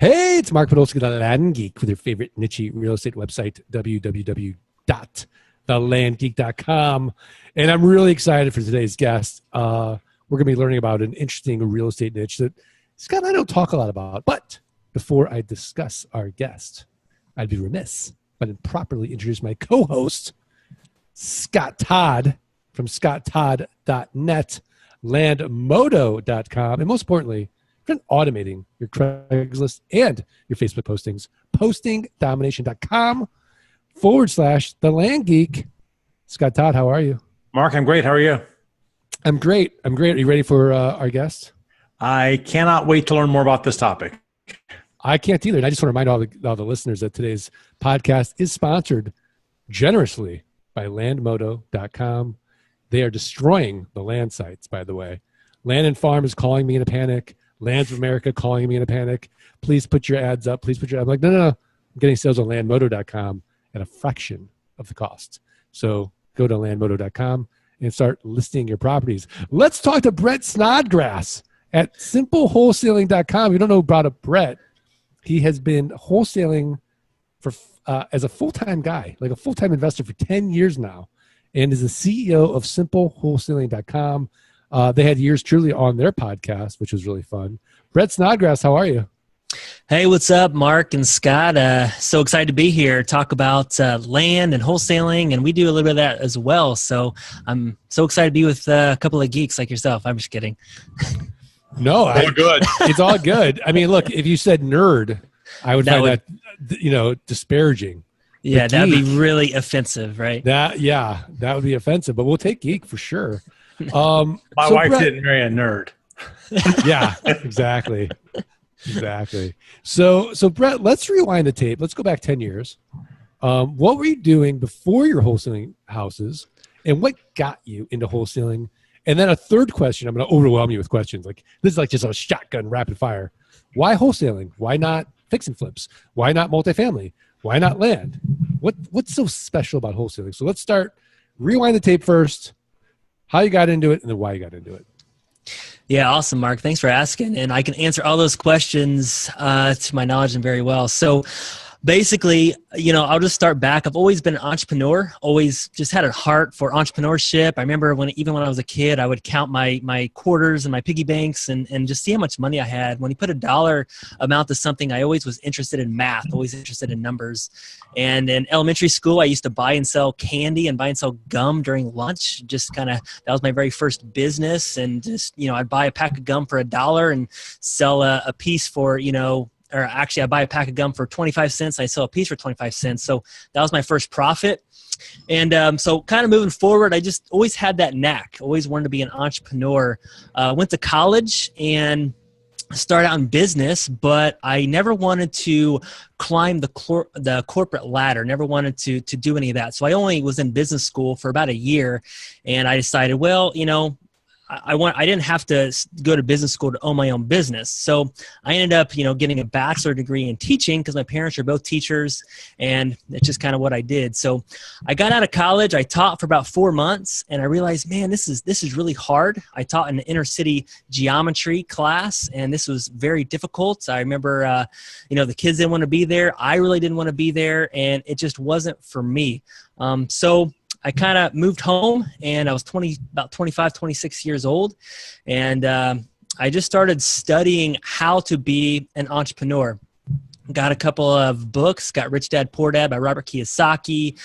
Hey, it's Mark Podolsky, the Land Geek, with your favorite niche real estate website, www.thelandgeek.com. And I'm really excited for today's guest. We're going to be learning about an interesting real estate niche that Scott and I don't talk a lot about. But before I discuss our guest, I'd be remiss if I didn't properly introduce my co-host, Scott Todd from scotttodd.net, landmodo.com, and most importantly, automating your Craigslist and your Facebook postings, postingdomination.com/the land geek. Scott Todd, how are you? Mark, I'm great. How are you? I'm great. Are you ready for our guest? I cannot wait to learn more about this topic. I can't either. And I just want to remind all the listeners that today's podcast is sponsored generously by landmodo.com. They are destroying the land sites, by the way. Land and Farm is calling me in a panic. Lands of America calling me in a panic. Please put your ads up. I'm like, no. I'm getting sales on landmodo.com at a fraction of the cost. So go to landmodo.com and start listing your properties. Let's talk to Brett Snodgrass at simplewholesaling.com. If you don't know about Brett, he has been wholesaling for as a full-time guy, like a full-time investor for 10 years now, and is the CEO of simplewholesaling.com. They had yours truly on their podcast, which was really fun. Brett Snodgrass, how are you? Hey, what's up, Mark and Scott? So excited to be here, talk about land and wholesaling, and we do a little bit of that as well. So I'm so excited to be with a couple of geeks like yourself. I'm just kidding. No, all good. It's all good. I mean, look, if you said nerd, I would find that disparaging. Yeah, that would be really offensive, right? That would be offensive, but we'll take geek for sure. My wife didn't marry a nerd. Yeah, exactly. So Brett, let's rewind the tape. Let's go back 10 years. What were you doing before your wholesaling houses, and what got you into wholesaling? And then a third question, I'm going to overwhelm you with questions. Like, this is like just a shotgun rapid fire. Why wholesaling? Why not fix and flips? Why not multifamily? Why not land? What's so special about wholesaling? So let's rewind the tape first. How you got into it, and then why you got into it. Yeah, awesome, Mark. Thanks for asking. And I can answer all those questions to my knowledge and very well. So basically, I'll just start back. I've always been an entrepreneur, always just had a heart for entrepreneurship. I remember even when I was a kid, I would count my quarters and my piggy banks and just see how much money I had. When you put a dollar amount to something, I always was interested in math, always interested in numbers. And in elementary school, I used to buy and sell candy and buy and sell gum during lunch. That was my very first business. And just, I'd buy a pack of gum for $1 and sell a piece for, or actually I buy a pack of gum for 25 cents. I sell a piece for 25 cents. So that was my first profit. And so kind of moving forward, I just always had that knack, always wanted to be an entrepreneur. Went to college and started out in business, but I never wanted to climb the corporate ladder, never wanted to do any of that. So I only was in business school for about a year, and I decided, well, I didn't have to go to business school to own my own business. So I ended up, getting a bachelor degree in teaching because my parents are both teachers, and it's just kind of what I did. So I got out of college. I taught for about 4 months, and I realized, man, this is really hard. I taught in an inner city geometry class, and this was very difficult. I remember, the kids didn't want to be there. I really didn't want to be there, and it just wasn't for me. So I kind of moved home, and I was about 25, 26 years old. And I just started studying how to be an entrepreneur. Got a couple of books, got Rich Dad, Poor Dad by Robert Kiyosaki,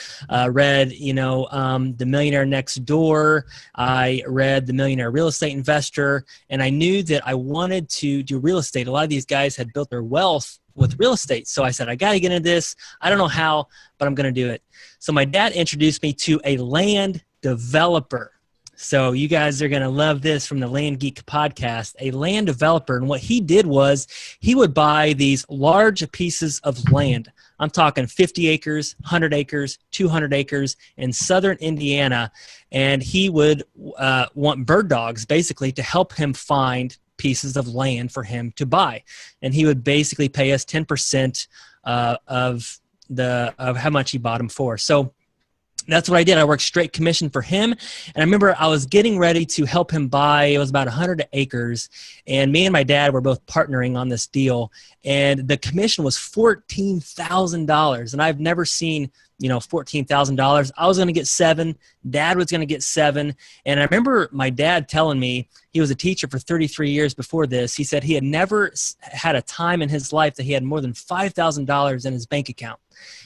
read, The Millionaire Next Door. I read The Millionaire Real Estate Investor, and I knew that I wanted to do real estate. A lot of these guys had built their wealth with real estate. So I said, I got to get into this. I don't know how, but I'm going to do it. So my dad introduced me to a land developer. So you guys are going to love this from the Land Geek podcast. A land developer, and what he did was he would buy these large pieces of land. I'm talking 50 acres, 100 acres, 200 acres in southern Indiana, and he would want bird dogs basically to help him find pieces of land for him to buy. And he would basically pay us 10% of how much he bought them for. So That's what I did. I worked straight commission for him. And I remember I was getting ready to help him buy, it was about 100 acres. And me and my dad were both partnering on this deal. And the commission was $14,000. And I've never seen, $14,000. I was going to get 7. Dad was going to get 7. And I remember my dad telling me, he was a teacher for 33 years before this. He said he had never had a time in his life that he had more than $5,000 in his bank account.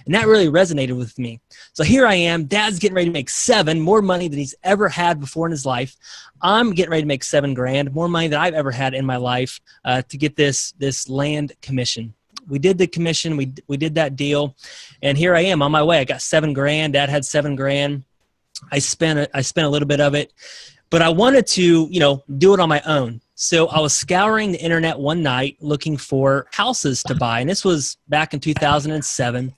And that really resonated with me. So here I am, Dad's getting ready to make 7, more money than he's ever had before in his life. I'm getting ready to make $7,000, more money than I've ever had in my life to get this land commission. We did the commission, we did that deal, and here I am on my way. I got $7,000. Dad had $7,000. I spent a little bit of it, but I wanted to, do it on my own. So I was scouring the internet one night looking for houses to buy, and this was back in 2007.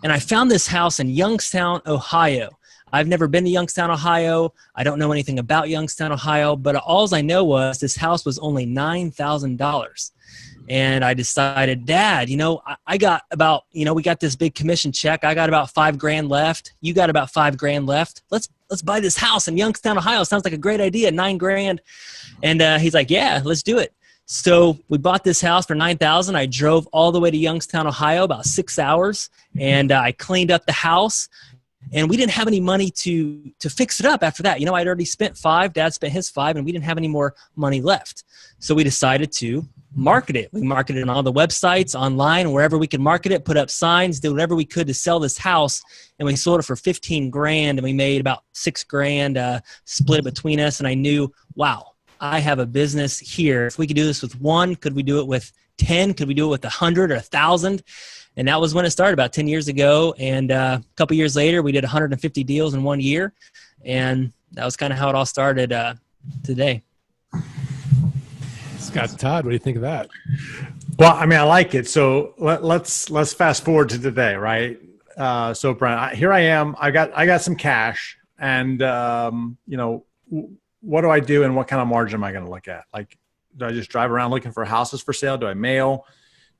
And I found this house in Youngstown, Ohio. I've never been to Youngstown, Ohio. I don't know anything about Youngstown, Ohio, but all I know was this house was only $9,000. And I decided, Dad, I got about, we got this big commission check. I got about $5,000 left. You got about $5,000 left. Let's buy this house in Youngstown, Ohio. Sounds like a great idea. $9,000. And he's like, yeah, let's do it. So we bought this house for $9,000. I drove all the way to Youngstown, Ohio, about 6 hours, and I cleaned up the house. And we didn't have any money to fix it up after that. I'd already spent $5,000. Dad spent his $5,000, and we didn't have any more money left. So we decided to market it. We marketed it on all the websites, online, wherever we could market it, put up signs, did whatever we could to sell this house. And we sold it for $15,000, and we made about $6,000, split it between us. And I knew, wow, I have a business here. If we could do this with 1, could we do it with 10? Could we do it with 100 or 1,000? And that was when it started about 10 years ago. And a couple years later, we did 150 deals in 1 year. And that was kind of how it all started today. Scott Todd, what do you think of that? Well, I like it. So let's fast forward to today, right? So Brent, here I am. I got some cash, and what do I do, and what kind of margin am I going to look at? Like, do I just drive around looking for houses for sale? Do I mail?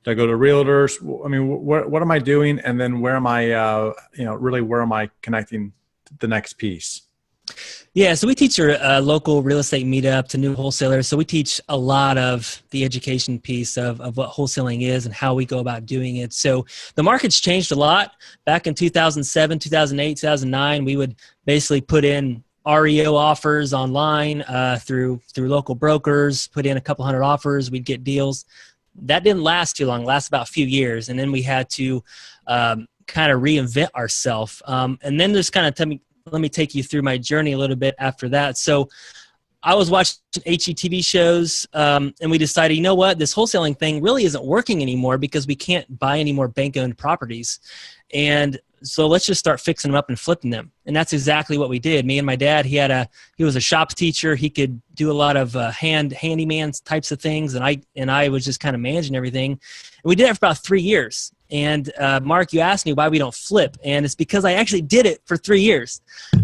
Do I go to realtors? What am I doing? And then where am I? Where am I connecting the next piece? Yeah, so we teach our local real estate meetup to new wholesalers. So we teach a lot of the education piece of what wholesaling is and how we go about doing it. So the market's changed a lot. Back in 2007, 2008, 2009, we would basically put in REO offers online through local brokers, put in a couple hundred offers, we'd get deals. That didn't last too long, last about a few years. And then we had to kind of reinvent ourselves. And then there's kind of let me take you through my journey a little bit after that. So I was watching HGTV shows, and we decided, you know what, this wholesaling thing really isn't working anymore because we can't buy any more bank-owned properties. And so let's just start fixing them up and flipping them. And that's exactly what we did. Me and my dad, he was a shop teacher. He could do a lot of handyman types of things. And I was just kind of managing everything. And we did it for about 3 years. And Mark, you asked me why we don't flip. And it's because I actually did it for 3 years.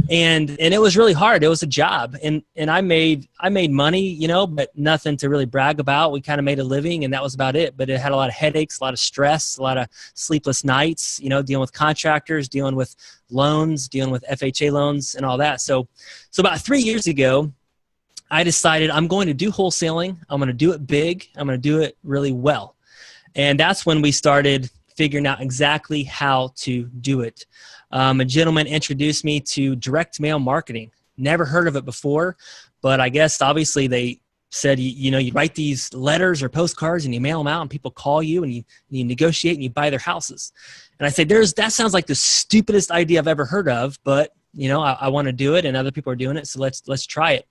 And it was really hard. It was a job. And I made money, but nothing to really brag about. We kind of made a living, and that was about it. But it had a lot of headaches, a lot of stress, a lot of sleepless nights, dealing with contractors, dealing with loans, dealing with FHA loans and all that. So about 3 years ago, I decided I'm going to do wholesaling. I'm going to do it big. I'm going to do it really well. And that's when we started figuring out exactly how to do it. A gentleman introduced me to direct mail marketing. Never heard of it before, but I guess obviously they said, you write these letters or postcards and you mail them out and people call you and you negotiate and you buy their houses. And I said, that sounds like the stupidest idea I've ever heard of, but I want to do it and other people are doing it. So let's try it.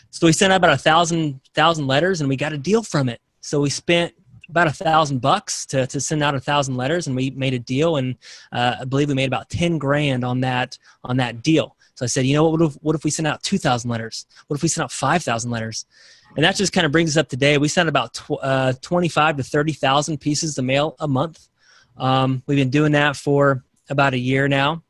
So we sent out about 1,000 letters and we got a deal from it. So we spent about $1,000 to send out 1,000 letters, and we made a deal, and I believe we made about $10,000 on that deal. So I said, what if we send out 2,000 letters? What if we send out 5,000 letters? And that just kind of brings us up to today. We send about 25 to 30,000 pieces of mail a month. We've been doing that for about a year now,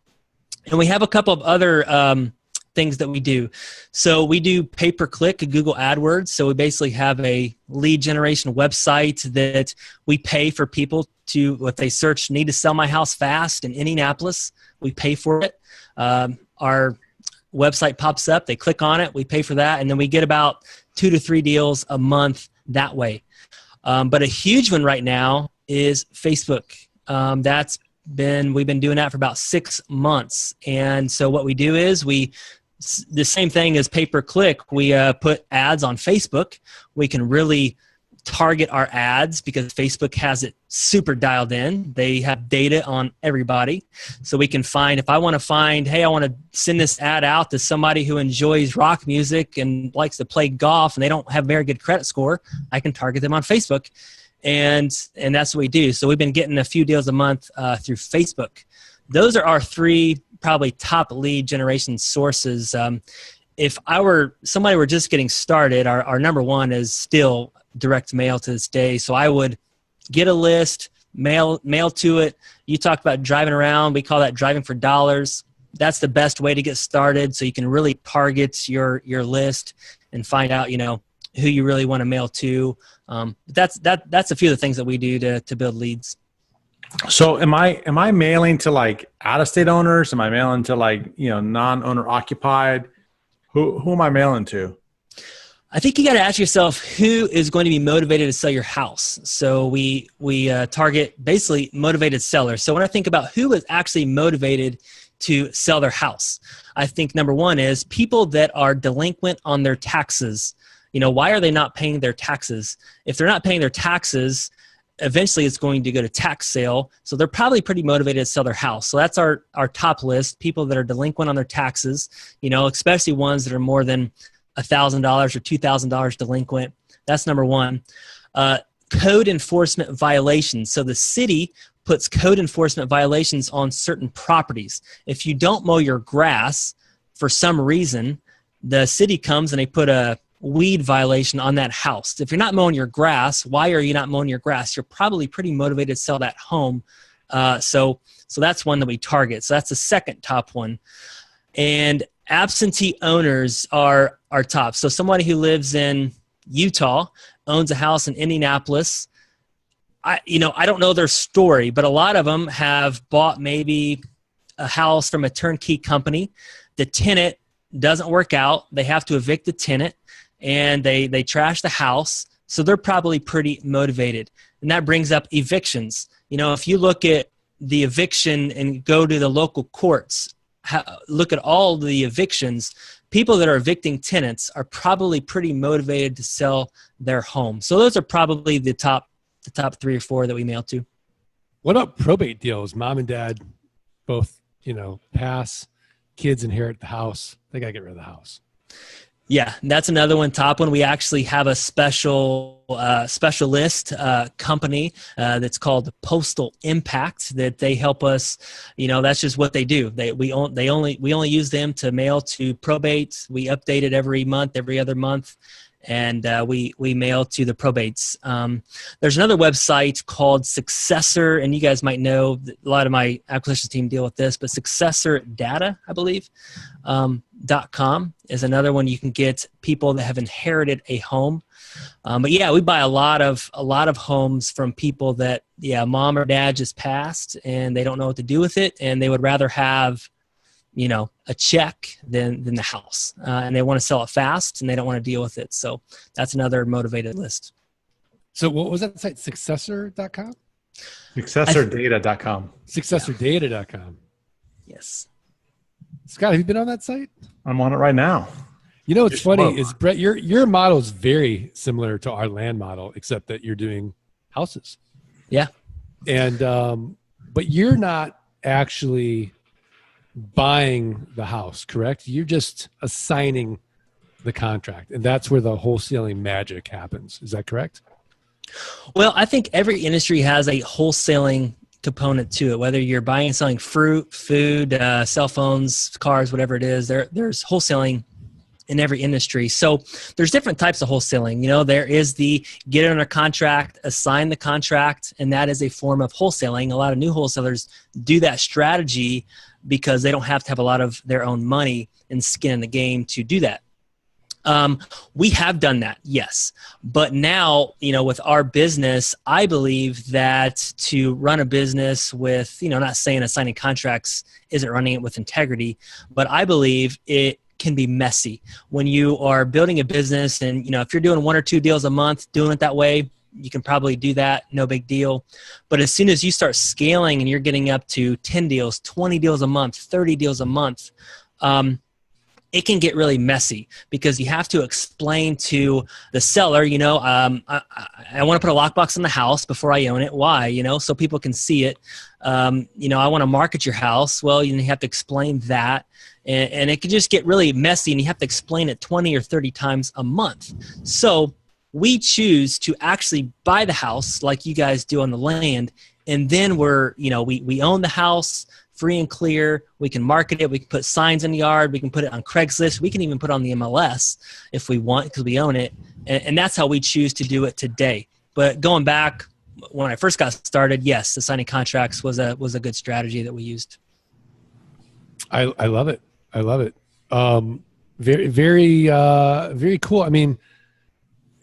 and we have a couple of other things that we do. So we do pay-per-click Google AdWords. So we basically have a lead generation website that we pay for people to, if they search, need to sell my house fast in Indianapolis, we pay for it. our website pops up, they click on it, we pay for that, and then we get about 2 to 3 deals a month that way. But a huge one right now is Facebook. We've been doing that for about 6 months. And so what we do is the same thing as pay-per-click. We put ads on Facebook. We can really target our ads because Facebook has it super dialed in. They have data on everybody. So we can find, if I want to find, hey, I want to send this ad out to somebody who enjoys rock music and likes to play golf and they don't have very good credit score, I can target them on Facebook. And that's what we do. So we've been getting a few deals a month through Facebook. Those are our 3 probably top lead generation sources. If somebody were just getting started, our number 1 is still direct mail to this day. So I would get a list, mail to it. You talked about driving around. We call that driving for dollars. That's the best way to get started. So you can really target your list and find out, who you really want to mail to. That's a few of the things that we do to build leads. So am I mailing to like out-of-state owners? Am I mailing to like, non-owner occupied? Who am I mailing to? I think you got to ask yourself who is going to be motivated to sell your house. So we target basically motivated sellers. So when I think about who is actually motivated to sell their house, I think number 1 is people that are delinquent on their taxes. Why are they not paying their taxes? If they're not paying their taxes, eventually it's going to go to tax sale. So they're probably pretty motivated to sell their house. So that's our top list, people that are delinquent on their taxes, especially ones that are more than $1,000 or $2,000 delinquent. That's number 1. Code enforcement violations. So the city puts code enforcement violations on certain properties. If you don't mow your grass for some reason, the city comes and they put a weed violation on that house. If you're not mowing your grass, why are you not mowing your grass? You're probably pretty motivated to sell that home. So that's one that we target. So that's the second top one. And absentee owners are top. So somebody who lives in Utah owns a house in Indianapolis. I don't know their story, but a lot of them have bought maybe a house from a turnkey company. The tenant doesn't work out. They have to evict the tenant and they trash the house. So they're probably pretty motivated. And that brings up evictions. If you look at the eviction and go to the local courts, look at all the evictions, people that are evicting tenants are probably pretty motivated to sell their home. So those are probably the top 3 or 4 that we mail to. What about probate deals? Mom and dad both, pass, kids inherit the house. They got to get rid of the house. Yeah, that's another one, top one. We actually have a specialist company that's called Postal Impact that they help us. That's just what they do. We only use them to mail to probate. We update it every month, every other month, and we mail to the probates. There's another website called Successor, and you guys might know a lot of my acquisition team deal with this, but Successor Data, I believe. .com is another one. You can get people that have inherited a home. But yeah, we buy a lot of homes from people that, mom or dad just passed and they don't know what to do with it. And they would rather have, a check than the house. And they want to sell it fast and they don't want to deal with it. So that's another motivated list. So what was that site? Successor.com? Successordata.com. Successordata.com. Yes. Scott, have you been on that site? I'm on it right now. What's funny is, Brett, your model is very similar to our land model, except that you're doing houses. Yeah. And but you're not actually buying the house, correct? You're just assigning the contract, and that's where the wholesaling magic happens. Is that correct? Well, I think every industry has a wholesaling component to it, whether you're buying and selling fruit, food, cell phones, cars, whatever it is. There's wholesaling in every industry. So there's different types of wholesaling. There is the get it under contract, assign the contract, and that is a form of wholesaling. A lot of new wholesalers do that strategy because they don't have to have a lot of their own money and skin in the game to do that. We have done that, yes. But now, with our business, I believe that to run a business with, not saying that signing contracts isn't running it with integrity, but I believe it can be messy when you are building a business. And, if you're doing 1 or 2 deals a month, doing it that way, you can probably do that. No big deal. But as soon as you start scaling and you're getting up to 10 deals, 20 deals a month, 30 deals a month, it can get really messy because you have to explain to the seller, I want to put a lockbox in the house before I own it. Why? So people can see it. I want to market your house. Well, you have to explain that. And it can just get really messy and you have to explain it 20 or 30 times a month. So we choose to actually buy the house like you guys do on the land. And then we own the house free and clear. We can market it. We can put signs in the yard. We can put it on Craigslist. We can even put it on the MLS if we want because we own it. And that's how we choose to do it today. But going back when I first got started, yes, the signing contracts was a good strategy that we used. I love it. I love it. Very, very, very cool. I mean,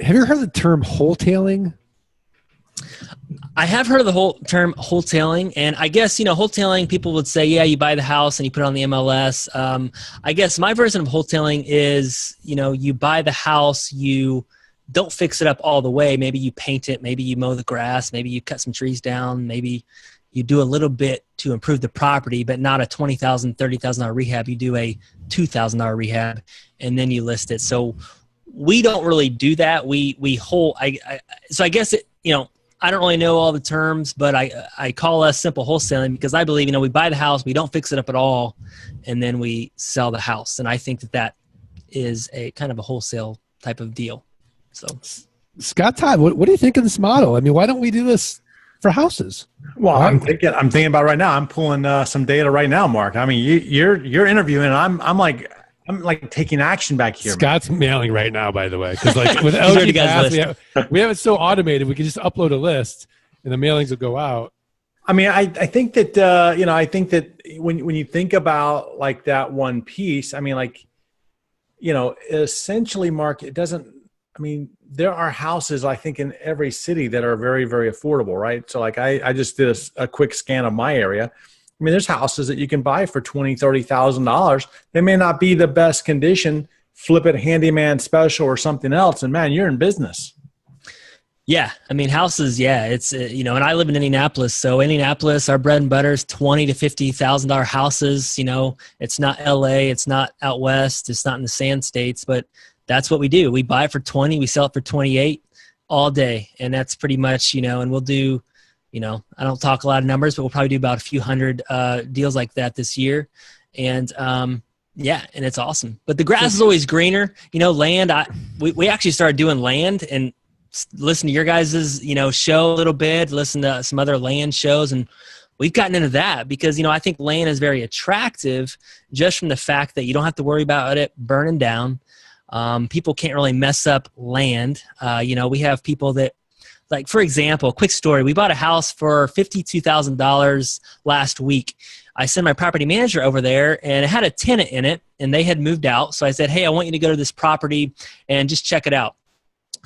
have you heard of the term wholetailing? I have heard of the whole term wholetailing, and I guess, wholetailing, people would say, yeah, you buy the house and you put it on the MLS. I guess my version of wholetailing is, you buy the house, you don't fix it up all the way. Maybe you paint it, maybe you mow the grass, maybe you cut some trees down, maybe you do a little bit to improve the property, but not a $20,000, $30,000 rehab. You do a $2,000 rehab, and then you list it. So we don't really do that. So I guess I don't really know all the terms, but I call us simple wholesaling because I believe, we buy the house, we don't fix it up at all, and then we sell the house. And I think that is a kind of a wholesale type of deal. So, Scott Todd, what do you think of this model? I mean, why don't we do this for houses? Well, I'm thinking about right now. I'm pulling some data right now, Mark. I mean, you're interviewing, and I'm like taking action back here. Scott's mailing right now, by the way, because with LG Pass, we have it so automated. We can just upload a list, and the mailings will go out. I mean, I think that I think that when you think about like that one piece, I mean, essentially, Mark, it doesn't. I mean, there are houses, I think, in every city that are very, very affordable, right? So, like, I just did a quick scan of my area. I mean, there's houses that you can buy for $20,000, $30,000. They may not be the best condition. Flip it handyman special or something else, and man, you're in business. Yeah, I mean, houses. Yeah, it's and I live in Indianapolis, so Indianapolis, our bread and butter is $20,000 to $50,000 houses. It's not LA, it's not out west, it's not in the sand states, but that's what we do. We buy it for 20, we sell it for 28 all day, and that's pretty much and we'll do. I don't talk a lot of numbers, but we'll probably do about a few hundred deals like that this year. And and it's awesome. But the grass is always greener. Land, we actually started doing land and listen to your guys' show a little bit, listen to some other land shows. And we've gotten into that because, I think land is very attractive just from the fact that you don't have to worry about it burning down. People can't really mess up land. We have people that, like, for example, quick story. We bought a house for $52,000 last week. I sent my property manager over there, and it had a tenant in it, and they had moved out. So I said, hey, I want you to go to this property and just check it out.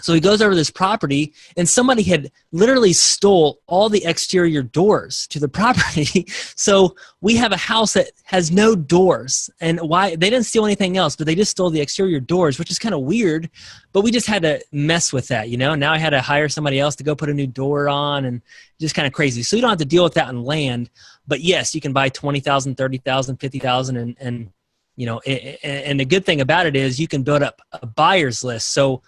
So he goes over to this property, and somebody had literally stole all the exterior doors to the property. So we have a house that has no doors. And why? They didn't steal anything else, but they just stole the exterior doors, which is kind of weird. But we just had to mess with that, Now I had to hire somebody else to go put a new door on, and just kind of crazy. So you don't have to deal with that on land. But yes, you can buy $20,000, $30,000, $50,000, and and the good thing about it is you can build up a buyer's list. So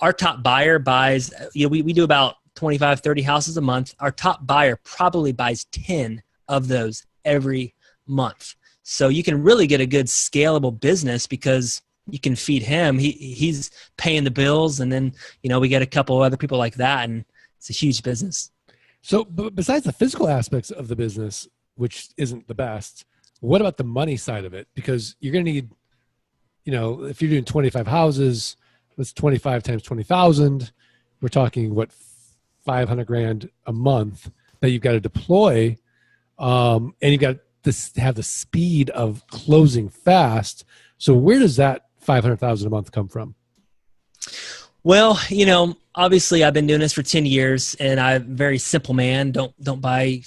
our top buyer buys, we do about 25, 30 houses a month. Our top buyer probably buys 10 of those every month. So you can really get a good scalable business because you can feed him. He's paying the bills. And then, we get a couple other people like that, and it's a huge business. So besides the physical aspects of the business, which isn't the best, what about the money side of it? Because you're going to need, if you're doing 25 houses, that's 25 times 20,000. We're talking $500,000 a month that you've got to deploy, and you've got to have the speed of closing fast. So where does that $500,000 a month come from? Well, obviously I've been doing this for 10 years and I'm a very simple man. Don't buy,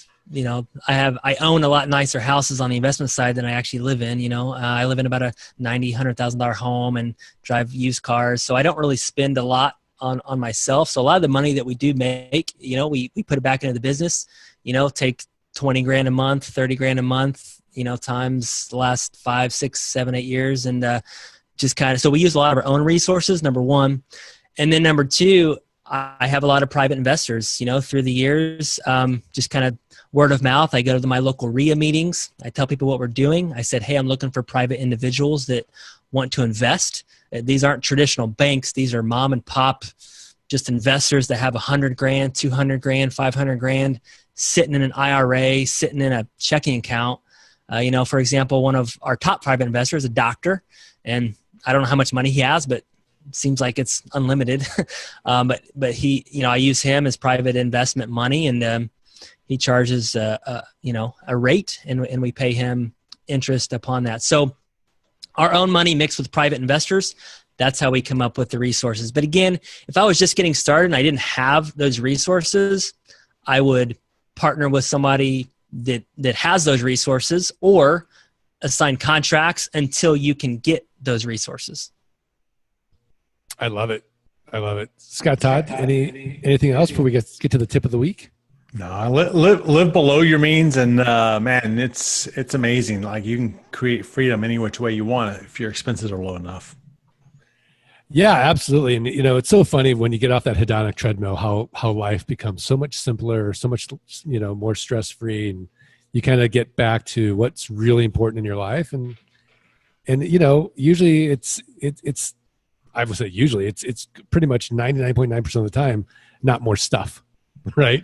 I own a lot nicer houses on the investment side than I actually live in. I live in about a $100,000 home and drive used cars. So I don't really spend a lot on myself. So a lot of the money that we do make, we put it back into the business, take 20 grand a month, 30 grand a month, times the last 5, 6, 7, 8 years. And just kind of, so we use a lot of our own resources, number one. And then number two, I have a lot of private investors, through the years, just kind of word of mouth. I go to my local RIA meetings. I tell people what we're doing. I said, hey, I'm looking for private individuals that want to invest. These aren't traditional banks. These are mom and pop, just investors that have 100 grand, 200 grand, 500 grand sitting in an IRA, sitting in a checking account. For example, one of our top private investors is a doctor, and I don't know how much money he has, but it seems like it's unlimited. But he, I use him as private investment money, and he charges a rate, and we pay him interest upon that. So our own money mixed with private investors, that's how we come up with the resources. But again, if I was just getting started and I didn't have those resources, I would partner with somebody that has those resources, or assign contracts until you can get those resources. I love it. Scott Todd, anything else before we get to the tip of the week? No, live below your means, and man, it's amazing. Like, you can create freedom any which way you want if your expenses are low enough. Yeah, absolutely. And it's so funny when you get off that hedonic treadmill, how life becomes so much simpler, so much more stress-free, and you kind of get back to what's really important in your life. And usually it's I would say usually it's pretty much 99.9% of the time not more stuff, right?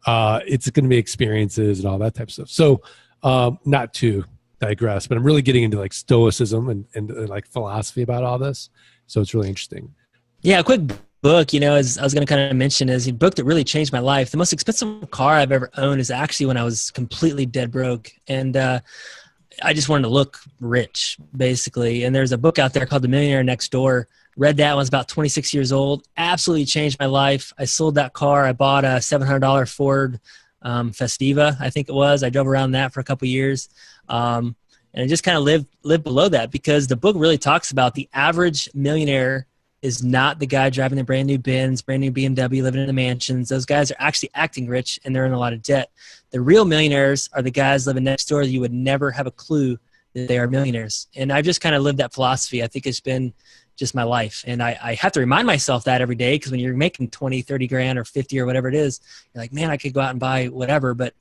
It's going to be experiences and all that type of stuff. So not to digress, but I'm really getting into like stoicism and like philosophy about all this. So it's really interesting. Yeah, a quick book, as I was going to kind of mention, is a book that really changed my life. The most expensive car I've ever owned is actually when I was completely dead broke. And I just wanted to look rich, basically. And there's a book out there called The Millionaire Next Door. Read that when I was about 26 years old. Absolutely changed my life. I sold that car. I bought a $700 Ford Festiva, I think it was. I drove around that for a couple of years. And I just kind of lived below that, because the book really talks about the average millionaire is not the guy driving the brand new Benz, brand new BMW, living in the mansions. Those guys are actually acting rich, and they're in a lot of debt. The real millionaires are the guys living next door that you would never have a clue that they are millionaires. And I've just kind of lived that philosophy. I think it's been just my life. And I have to remind myself that every day, because when you're making 20, 30 grand or 50 or whatever it is, you're like, man, I could go out and buy whatever, but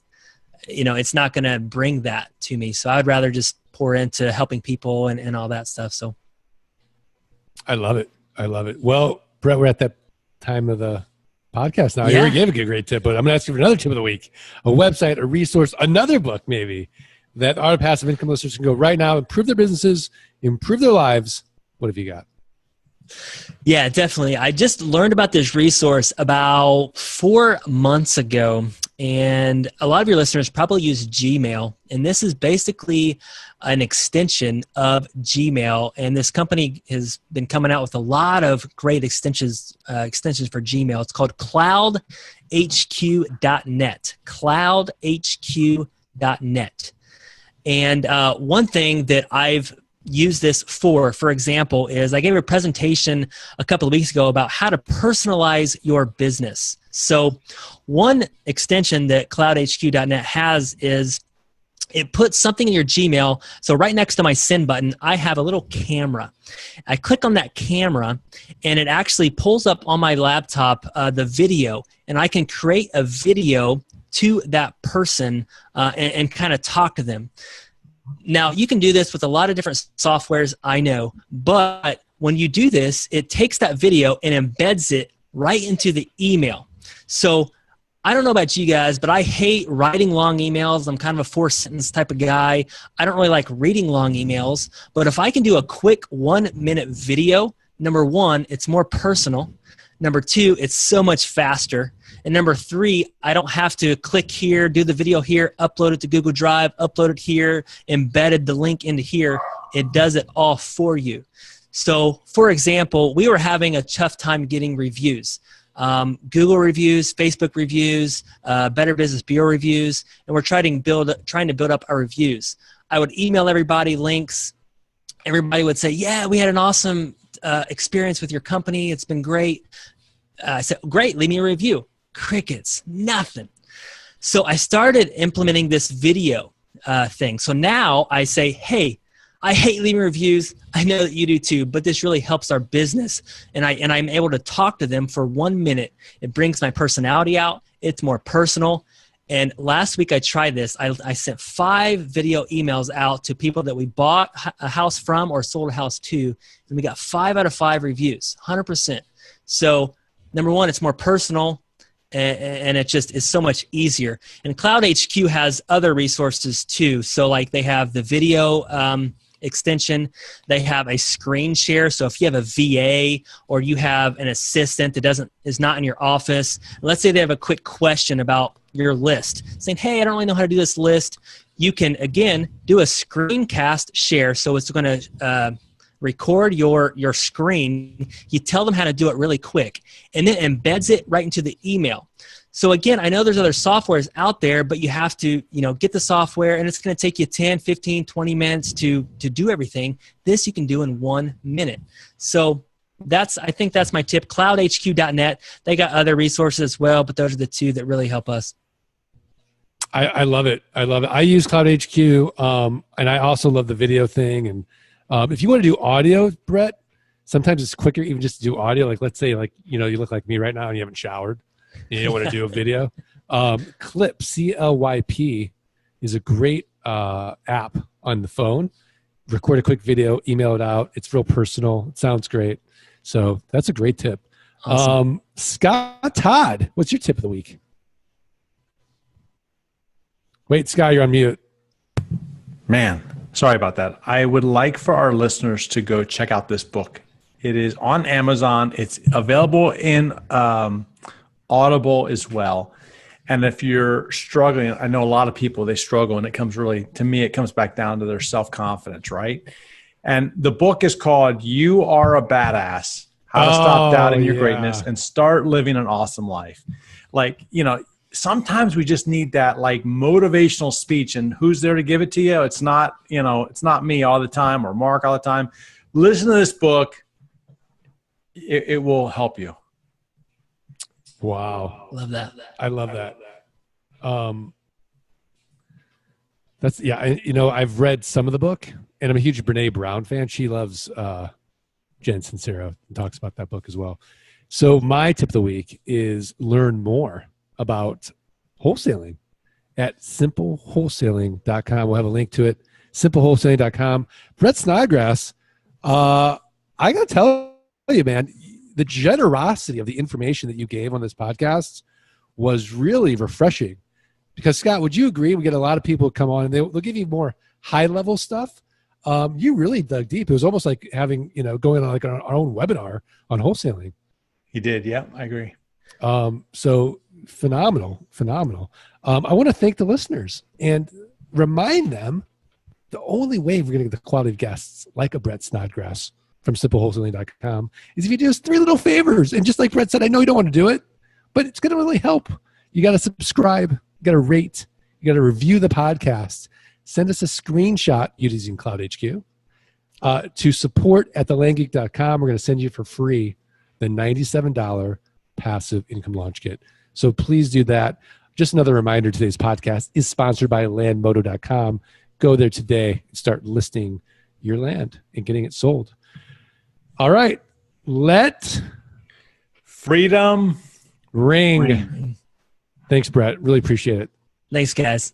it's not going to bring that to me. So I'd rather just pour into helping people and all that stuff. So I love it. Well, Brett, we're at that time of the podcast now. Yeah. You already gave a great tip, but I'm going to ask you for another tip of the week. A website, a resource, another book maybe that our passive income listeners can go right now, improve their businesses, improve their lives. What have you got? Yeah, definitely. I just learned about this resource about 4 months ago, and a lot of your listeners probably use Gmail, and this is basically an extension of Gmail, and this company has been coming out with a lot of great extensions for Gmail. It's called cloudhq.net, cloudhq.net. And one thing that I've use this for example, is I gave a presentation a couple of weeks ago about how to personalize your business. So one extension that cloudhq.net has is it puts something in your Gmail. So right next to my send button, I have a little camera. I click on that camera, and it actually pulls up on my laptop the video, and I can create a video to that person and kind of talk to them. Now, you can do this with a lot of different softwares, I know, but when you do this, it takes that video and embeds it right into the email. So I don't know about you guys, but I hate writing long emails. I'm kind of a 4-sentence type of guy. I don't really like reading long emails, but if I can do a quick 1-minute video, number one, it's more personal. Number two, it's so much faster. And number three, I don't have to click here, do the video here, upload it to Google Drive, upload it here, embedded the link into here. It does it all for you. So for example, we were having a tough time getting reviews. Google reviews, Facebook reviews, Better Business Bureau reviews, and we're trying to build up our reviews. I would email everybody links. Everybody would say, yeah, we had an awesome experience with your company. It's been great. I said, great, leave me a review. Crickets, nothing. So I started implementing this video thing. So now I say, hey, I hate leaving reviews. I know that you do too, but this really helps our business. And I'm able to talk to them for 1 minute. It brings my personality out. It's more personal. And last week I tried this. I sent 5 video emails out to people that we bought a house from or sold a house to, and we got 5 out of 5 reviews, 100%. So number one, it's more personal, and it just is so much easier. And Cloud HQ has other resources too. So like they have the video extension. They have a screen share. So if you have a VA or you have an assistant that is not in your office, let's say they have a quick question about your list, saying, hey, I don't really know how to do this list. You can, again, do a screencast share. So it's going to record your screen. You tell them how to do it really quick, and then embeds it right into the email. So again, I know there's other softwares out there, but you have to, get the software, and it's going to take you 10, 15, 20 minutes to do everything. This you can do in 1 minute. So I think that's my tip. CloudHQ.net. They got other resources as well, but those are the 2 that really help us. I love it. I love it. I use Cloud HQ, and I also love the video thing. And if you want to do audio, Brett, sometimes it's quicker even just to do audio. Like let's say you look like me right now and you haven't showered. And you don't want to do a video. Clip, CLYP, is a great app on the phone. Record a quick video, email it out. It's real personal. It sounds great. So that's a great tip. Awesome. Scott Todd, what's your tip of the week? Wait, Scott, you're on mute. Man, sorry about that. I would like for our listeners to go check out this book. It is on Amazon. It's available in Audible as well. And if you're struggling, I know a lot of people, they struggle, and it comes back down to their self-confidence, right? And the book is called You Are a Badass, How to Stop Doubting Your Greatness and Start Living an Awesome Life. Sometimes we just need that motivational speech, and who's there to give it to you? It's not me all the time or Mark all the time. Listen to this book. It will help you. Wow. Love that. I love that. I've read some of the book, and I'm a huge Brene Brown fan. She loves Jen Sincero and talks about that book as well. So my tip of the week is learn more about wholesaling at simplewholesaling.com. We'll have a link to it, simplewholesaling.com. Brett Snodgrass, I got to tell you, man, the generosity of the information that you gave on this podcast was really refreshing. Because, Scott, would you agree? We get a lot of people come on and they'll give you more high-level stuff. You really dug deep. It was almost like having, going on our own webinar on wholesaling. He did. Yeah, I agree. So phenomenal. I want to thank the listeners and remind them the only way we're going to get the quality of guests like a Brett Snodgrass from simplewholesaling.com is if you do us 3 little favors. And just like Brett said, I know you don't want to do it, but it's going to really help. You got to subscribe, you got to rate, you got to review the podcast, send us a screenshot using Cloud HQ to support@thelandgeek.com. We're going to send you for free the $97 passive income launch kit. So please do that. Just another reminder, today's podcast is sponsored by landmodo.com. Go there today and start listing your land and getting it sold. All right. Let freedom ring. Thanks, Brett. Really appreciate it. Thanks, guys.